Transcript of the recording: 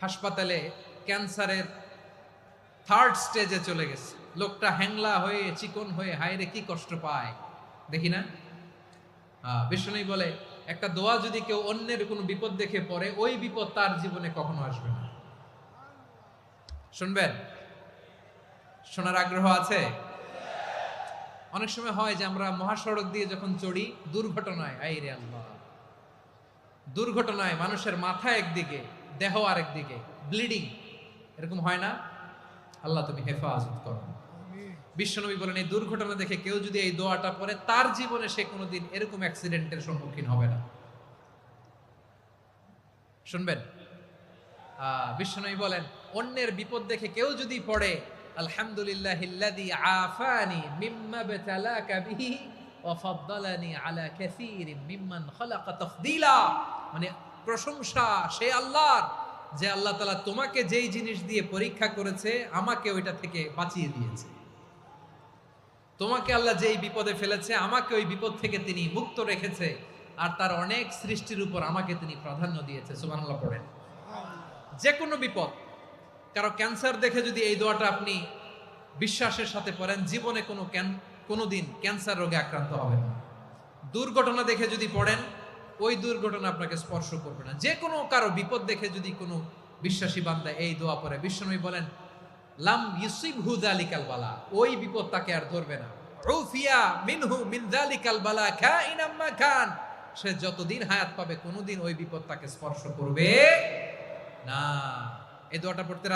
হাসপাতালে ক্যান্সারের 3rd স্টেজে চলে গেছে, লোকটা হ্যাংলা হয়ে চিকন হয়ে হায়রে কি কষ্ট পায় দেখি না। বিষ্ণু বলে একটা দোয়া যদি কেউ অন্যের কোনো বিপদ দেখে পড়ে, ওই বিপদ তার জীবনে কখনো আসবে না। শুনবেন? শোনার আগ্রহ আছে? অনেক সময় হয় যে আমরা মহাসড়ক দিয়ে যখন চড়ি, দুর্ঘটনায়, আইরে আল্লাহ, দুর্ঘটনায় মানুষের মাথা একদিকে, দেহ আরেকদিকে, ব্লিডিং, এরকম হয় না? আল্লাহ তুমি হেফাজত করো। বিশ্বনবী বলেন এই দুর্ঘটনা দেখে কেউ যদি এই দোয়াটা পড়ে, তার জীবনে সে কোনোদিন এরকম অ্যাক্সিডেন্টের সম্মুখীন হবে না। শুনবেন? বিশ্বনবী বলেন অন্যের বিপদ দেখে কেউ যদি পড়ে, আলহামদুলিল্লাহিল্লাযী আফানি মিম্মা বতালাকা বিহি ওয়া ফাদ্দালানি আলা কাসীরিন মিম্মান খালাকা তাফদীলা, মানে প্রশংসা সে আল্লাহর যে আল্লাহ তাআলা তোমাকে যেই জিনিস দিয়ে পরীক্ষা করেছে, আমাকে ওইটা থেকে বাঁচিয়ে দিয়েছে। তোমাকে আল্লাহ যেই বিপদে ফেলেছে, আমাকে ওই বিপদ থেকে তিনি মুক্ত রেখেছে, আর তার অনেক সৃষ্টির উপর আমাকে তিনি প্রাধান্য দিয়েছে। সুবহানাল্লাহ পড়েন। যে কোনো বিপদ, কারো ক্যান্সার দেখে যদি এই দোয়াটা আপনি বিশ্বাসের সাথে পড়েন, জীবনে কোনোদিন ক্যান্সার রোগে আক্রান্ত হবেন না। দুর্ঘটনা দেখে যদি পড়েন, ওই দুর্ঘটনা আপনাকে স্পর্শ করবে না। যে কোনো কারো বিপদ দেখে যদি কোনো বিশ্বাসী বান্দা এই দোয়া পড়ে, বিশ্বনবী বলেন লাম ইউসিবহু যালিকাল বালা, ওই বিপদ তাকে আর ধরবে না। উফিয়া মিনহু মিন যালিকাল বালা কাইনাম মা কান, সে যতদিন হায়াত পাবে কোনোদিন ওই বিপদ তাকে স্পর্শ করবে না। এই দোয়াটা পড়তে